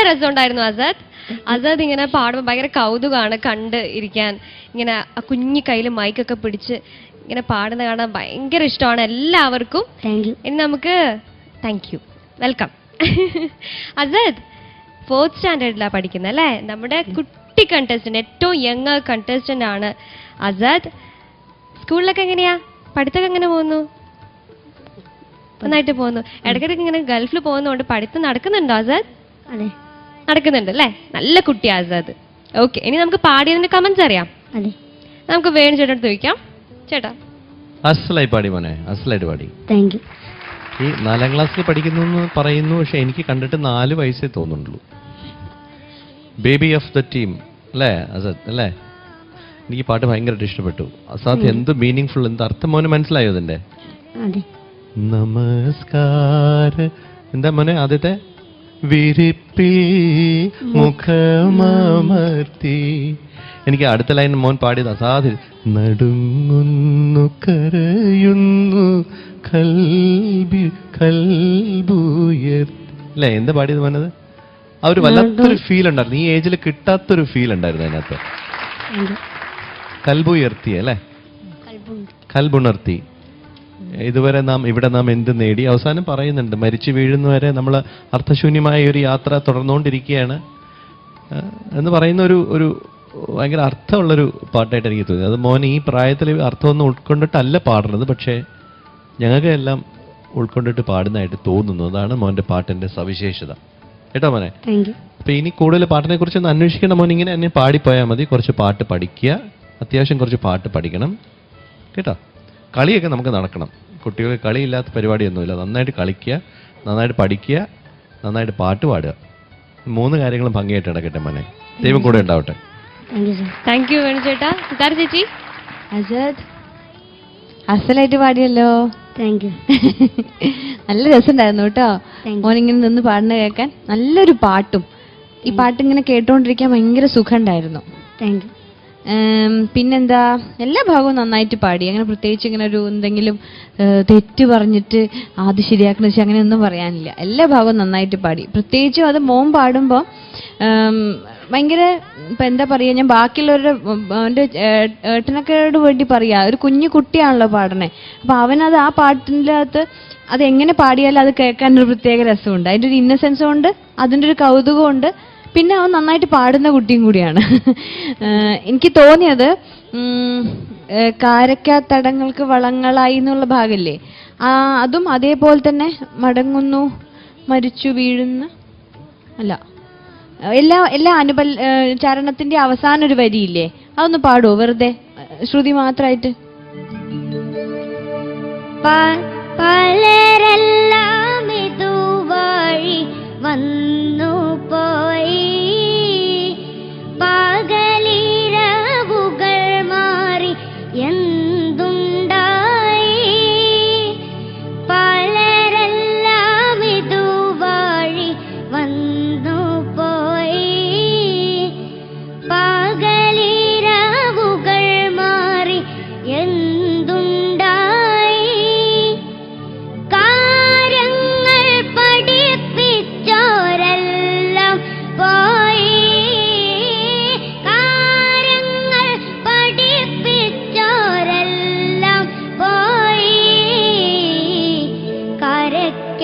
രസമുണ്ടായിരുന്നു ആസാദ്. ആസാദ് ഇങ്ങനെ പാടുമ്പോൾ ഭയങ്കര കൗതുകമാണ് കണ്ട് ഇരിക്കാൻ. ഇങ്ങനെ ആ കുഞ്ഞി കയ്യിൽ മൈക്കൊക്കെ പിടിച്ച് ഇങ്ങനെ പാടുന്ന കാണാൻ ഭയങ്കര ഇഷ്ടമാണ് എല്ലാവർക്കും. ഇനി നമുക്ക് thank you, welcome. Azad 4th സ്റ്റാൻഡേർഡിലാണ് പഠിക്കുന്നത് അല്ലേ? നമ്മുടെ കുട്ടി കണ്ടസ്റ്റന്റ്, ഏറ്റവും യങ് കണ്ടസ്റ്റന്റ് ആണ് ആസാദ്. സ്കൂളിലൊക്കെ എങ്ങനെയാ, പഠിത്തമൊക്കെ എങ്ങനെ പോകുന്നു? നന്നായിട്ട് പോകുന്നു. ഇടയ്ക്കിടയ്ക്ക് ഇങ്ങനെ ഗൾഫിൽ പോകുന്നതുകൊണ്ട് പഠിത്തം നടക്കുന്നുണ്ടോ ആസാദ്? നടക്കുന്നുണ്ട് അല്ലേ? നല്ല കുട്ടി ആസാദ്. ഓക്കെ, ഇനി നമുക്ക് പാടിയതിന്റെ കമന്റ്സ് അറിയാം. നമുക്ക് വേണു ചേട്ടൻ ചോദിക്കാം. ചേട്ടാ അസലായി പാടി മോനെ, അസലായിട്ട് പാടി. Thank you. ഈ 4ാം ക്ലാസ്സിൽ പഠിക്കുന്നു എന്ന് പറയുന്നു, പക്ഷെ എനിക്ക് കണ്ടിട്ട് 4 വയസ്സേ തോന്നുന്നുള്ളൂ. ബേബി ഓഫ് ദ ടീം അല്ലേ അസാദ് അല്ലേ? എനിക്ക് പാട്ട് ഭയങ്കരമായിട്ട് ഇഷ്ടപ്പെട്ടു. അസാദ് എന്ത് മീനിങ് ഫുൾ, എന്ത് അർത്ഥം മോന് മനസ്സിലായോ അതിന്റെ? നമസ്കാര എന്താ മോനെ ആദ്യത്തെ? വിരിപ്പി മുഖമർത്തി. എനിക്ക് അടുത്ത ലൈൻ മോൻ പാടിയത് അസാദ്. നടുങ്ങുന്നു കരയുന്നു അല്ലേ? എന്താ പാടിയത് മോനത്? ആ ഒരു വല്ലാത്തൊരു ഫീൽ ഉണ്ടായിരുന്നു. ഈ ഏജിൽ കിട്ടാത്തൊരു ഫീൽ ഉണ്ടായിരുന്നു അതിനകത്ത്. കൽബുയർത്തി അല്ലേ? കൽബുണർത്തി. ഇതുവരെ ഇവിടെ നാം എന്ത് നേടി. അവസാനം പറയുന്നുണ്ട് മരിച്ചു വീഴുന്നവരെ നമ്മൾ അർത്ഥശൂന്യമായ ഒരു യാത്ര തുടർന്നുകൊണ്ടിരിക്കുകയാണ് എന്ന് പറയുന്ന ഒരു ഭയങ്കര അർത്ഥമുള്ളൊരു പാട്ടായിട്ട് എനിക്ക് തോന്നി. അത് മോൻ ഈ പ്രായത്തിൽ അർത്ഥമൊന്നും ഉൾക്കൊണ്ടിട്ടല്ല പാടുന്നത്, പക്ഷേ ഞങ്ങൾക്ക് എല്ലാം ഉൾക്കൊണ്ടിട്ട് പാടുന്നതായിട്ട് തോന്നുന്നു. അതാണ് മോൻ്റെ പാട്ടിൻ്റെ സവിശേഷത കേട്ടോ മോനെ. അപ്പൊ ഇനി കൂടുതൽ പാട്ടിനെ കുറിച്ച് ഒന്ന് അന്വേഷിക്കണം മോൻ. ഇങ്ങനെ എന്നെ പാടിപ്പോയാൽ മതി. കുറച്ച് പാട്ട് പഠിക്കുക, അത്യാവശ്യം കുറച്ച് പാട്ട് പഠിക്കണം കേട്ടോ. കളിയൊക്കെ നമുക്ക് നടക്കണം. കുട്ടികൾ കളിയില്ലാത്ത പരിപാടിയൊന്നുമില്ല. നന്നായിട്ട് കളിക്കുക, നന്നായിട്ട് പഠിക്കുക, നന്നായിട്ട് പാട്ട് പാടുക. 3 കാര്യങ്ങളും ഭംഗിയായിട്ട് നടക്കട്ടെ മോനെ. ദൈവം കൂടെ ഉണ്ടാവട്ടെ. താങ്ക് യു വേണു ചേട്ടാ. സിതാര ചേച്ചി. അസാദ് അസലായിട്ട് പാടിയല്ലോ. Thank you. നല്ല രസമുണ്ടായിരുന്നു കേട്ടോ മോനിങ്ങനെ നിന്ന് പാടുന്ന കേൾക്കാൻ. നല്ലൊരു പാട്ടും. ഈ പാട്ടിങ്ങനെ കേട്ടോണ്ടിരിക്കാൻ ഭയങ്കര സുഖമുണ്ടായിരുന്നു. Thank you. പിന്നെന്താ, എല്ലാ ഭാഗവും നന്നായിട്ട് പാടി. അങ്ങനെ പ്രത്യേകിച്ച് ഇങ്ങനെ ഒരു എന്തെങ്കിലും തെറ്റ് പറഞ്ഞിട്ട് അത് ശരിയാക്കണ വെച്ചാൽ അങ്ങനെ ഒന്നും പറയാനില്ല. എല്ലാ ഭാഗവും നന്നായിട്ട് പാടി. പ്രത്യേകിച്ചും അത് മോൻ പാടുമ്പോൾ ഭയങ്കര ഇപ്പം എന്താ പറയുക, ഞാൻ ബാക്കിയുള്ളവരുടെ എൻ്റെ ഏട്ടനൊക്കെയോട് വേണ്ടി പറയാ, ഒരു കുഞ്ഞു കുട്ടിയാണല്ലോ പാടണേ. അപ്പം അവനത് ആ പാട്ടിൻ്റെ അകത്ത് അത് എങ്ങനെ പാടിയാലും അത് കേൾക്കാനൊരു പ്രത്യേക രസമുണ്ട്. അതിൻ്റെ ഒരു ഇന്നസെൻസും ഉണ്ട്, അതിൻ്റെ ഒരു കൗതുകമുണ്ട്. പിന്നെ അവൻ നന്നായിട്ട് പാടുന്ന കുട്ടിയും കൂടിയാണ്. എനിക്ക് തോന്നിയത് കാരക്കാത്തടങ്ങൾക്ക് വളങ്ങളായി എന്നുള്ള ഭാഗമില്ലേ, അതും അതേപോലെ തന്നെ മടങ്ങുന്നു മരിച്ചു വീഴുന്ന അല്ല എല്ലാ ചരണത്തിന്റെ അവസാനം ഒരു വരിയില്ലേ, അതൊന്ന് പാടുവോ വെറുതെ ശ്രുതി മാത്രമായിട്ട്? പലരെല്ലാം ഇതുവഴി വന്നു പോയി, പകലിരവുകൾ മാറി എന്തുണ്ടായി. പലരെല്ലാം ഇതുവഴി വന്നു പോയി, പകലിരവുകൾ മാറി എന്തുണ്ടായി. കാര്യങ്ങൾ പഠിപ്പിച്ചോരെല്ലാം പോയി, കാര്യങ്ങൾ പഠിപ്പിച്ചോരെല്ലാം പോയി, കരയ്ക്ക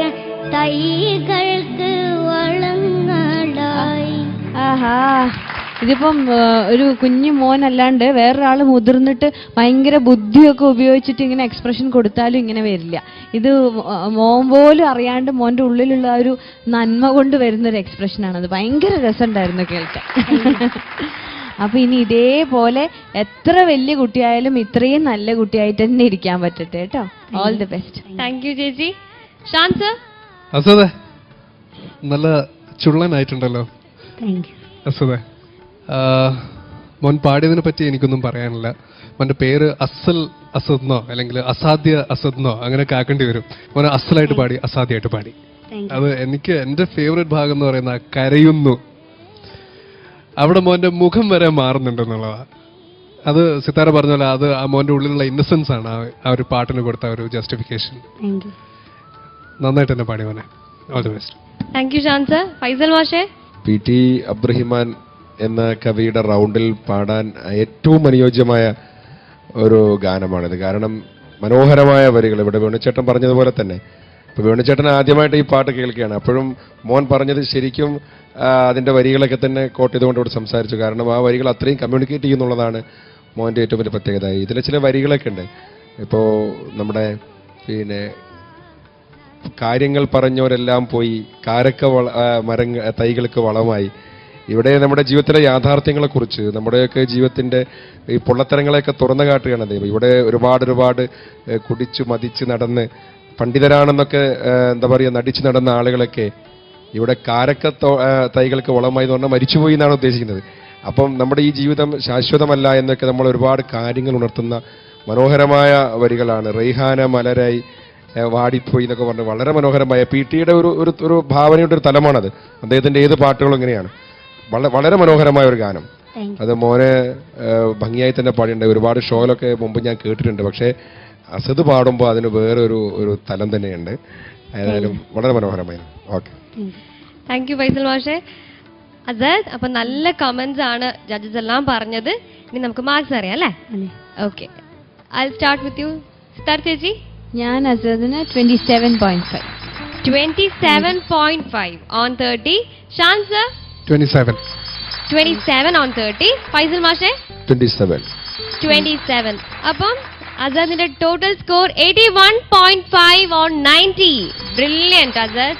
തൈകൾക്ക് വളങ്ങളായി. ആഹാ, ഇതിപ്പം ഒരു കുഞ്ഞു മോനല്ലാണ്ട് വേറൊരാൾ മുതിർന്നിട്ട് ഭയങ്കര ബുദ്ധിയൊക്കെ ഉപയോഗിച്ചിട്ട് ഇങ്ങനെ എക്സ്പ്രഷൻ കൊടുത്താലും ഇങ്ങനെ വരില്ല. ഇത് മോൻ പോലും അറിയാണ്ട് മോൻ്റെ ഉള്ളിലുള്ള ഒരു നന്മ കൊണ്ട് വരുന്നൊരു എക്സ്പ്രഷനാണത്. ഭയങ്കര രസമുണ്ടായിരുന്നു കേൾക്കാൻ. അപ്പൊ ഇനി ഇതേപോലെ എത്ര വലിയ കുട്ടിയായാലും ഇത്രയും നല്ല കുട്ടിയായിട്ട് തന്നെ ഇരിക്കാൻ പറ്റട്ടെ കേട്ടോ. All the best. Thank U ചേച്ചി. ഷാൻ സർ. അസദേ, നല്ല ചുള്ളനായിട്ടുണ്ടല്ലോ അസദേ. മോൻ പാടിയതിനെ പറ്റി എനിക്കൊന്നും പറയാനില്ല. മോൻ്റെ പേര് അസൽ അസദ്നോ അല്ലെങ്കിൽ അസാധ്യ അസദ്നോ അങ്ങനെയൊക്കെ ആക്കേണ്ടി വരും. മോനെ അസലായിട്ട് പാടി, അസാധ്യമായിട്ട് പാടി. അത് എനിക്ക് എൻ്റെ ഫേവറേറ്റ് ഭാഗം എന്ന് പറയുന്ന കരയുന്നു. അവിടെ മോൻ്റെ മുഖം വരെ മാറുന്നുണ്ടെന്നുള്ളതാണ്. അത് സിത്താര പറഞ്ഞ പോലെ അത് ആ മോൻ്റെ ഉള്ളിലുള്ള ഇന്നസെൻസ് ആണ് ആ ഒരു പാട്ടിന് കൊടുത്ത ഒരു ജസ്റ്റിഫിക്കേഷൻ. നന്നായിട്ട് തന്നെ പാടി മോനെ. All the best. Thank you Shan sir. Faisal മാഷേ. PT അബ്ദുറഹിമാൻ എന്ന കവിയുടെ റൗണ്ടിൽ പാടാൻ ഏറ്റവും അനുയോജ്യമായ ഒരു ഗാനമാണിത്. കാരണം മനോഹരമായ വരികൾ, ഇവിടെ വേണുചേട്ടൻ പറഞ്ഞതുപോലെ തന്നെ. ഇപ്പൊ വേണുചേട്ടൻ ആദ്യമായിട്ട് ഈ പാട്ട് കേൾക്കുകയാണ്. അപ്പോഴും മോൻ പറഞ്ഞത് ശരിക്കും അതിന്റെ വരികളൊക്കെ തന്നെ കോട്ട് ചെയ്തുകൊണ്ട് ഇവിടെ സംസാരിച്ചു. കാരണം ആ വരികൾ അത്രയും കമ്മ്യൂണിക്കേറ്റ് ചെയ്യുന്നുള്ളതാണ് മോൻ്റെ ഏറ്റവും വലിയ പ്രത്യേകത. ഇതിലെ ചില വരികളൊക്കെ ഉണ്ട്. ഇപ്പോൾ നമ്മുടെ പിന്നെ കാര്യങ്ങൾ പറഞ്ഞവരെല്ലാം പോയി, കാരക്ക തൈകൾക്ക് വളമായി. ഇവിടെ നമ്മുടെ ജീവിതത്തിലെ യാഥാർത്ഥ്യങ്ങളെക്കുറിച്ച്, നമ്മുടെയൊക്കെ ജീവിതത്തിൻ്റെ ഈ പൊള്ളത്തരങ്ങളെയൊക്കെ തുറന്നു കാട്ടുകയാണ് ദൈവം. ഇവിടെ ഒരുപാട് കുടിച്ചു മതിച്ച് നടന്ന് പണ്ഡിതരാണെന്നൊക്കെ എന്താ പറയുക നടിച്ചു നടന്ന ആളുകളൊക്കെ ഇവിടെ കാരക്ക തൈകൾക്ക് വളമായി എന്ന് പറഞ്ഞാൽ മരിച്ചുപോയി എന്നാണ് ഉദ്ദേശിക്കുന്നത്. അപ്പം നമ്മുടെ ഈ ജീവിതം ശാശ്വതമല്ല എന്നൊക്കെ നമ്മൾ ഒരുപാട് കാര്യങ്ങൾ ഉണർത്തുന്ന മനോഹരമായ വരികളാണ്. റെയ്ഹാന മലരായി വാടിപ്പോയി എന്നൊക്കെ പറഞ്ഞ് വളരെ മനോഹരമായ PT-യുടെ ഒരു ഭാവനയുടെ ഒരു തലമാണത്. അദ്ദേഹത്തിൻ്റെ ഏത് പാട്ടുകളും ഇങ്ങനെയാണ്. വളരെ മനോഹരമായ ഒരു ഗാനം. അത് മോനെ ഭംഗിയായി തന്നെ പാടിയിട്ടുണ്ട്. ഒരുപാട് ഷോയിലൊക്കെ മുമ്പ് ഞാൻ കേട്ടിട്ടുണ്ട്. പക്ഷേ അസദ് പാടുമ്പോൾ അതിന് വേറൊരു തലം തന്നെയുണ്ട്. ഏതായാലും വളരെ മനോഹരമായിരുന്നു. ഓക്കെ, താങ്ക് യു ഫൈസൽ മാഷെ. അസദ്, അപ്പൊ നല്ല കമന്റ്സ് ആണ് ജഡ്ജസ് എല്ലാം പറഞ്ഞത്. ഇനി നമുക്ക് മാർക്സ് അറിയാം അല്ലേ? Okay, I start with you. സ്റ്റാർ ചേച്ചി. ഞാൻ അസദിന് 27.5. 27.5 on 30. Shan sir 27. 27 on 30. Faisal മാഷെ 27. 27. അപ്പം അസദിന്റെ total score 81.5 on 90. Brilliant Asad.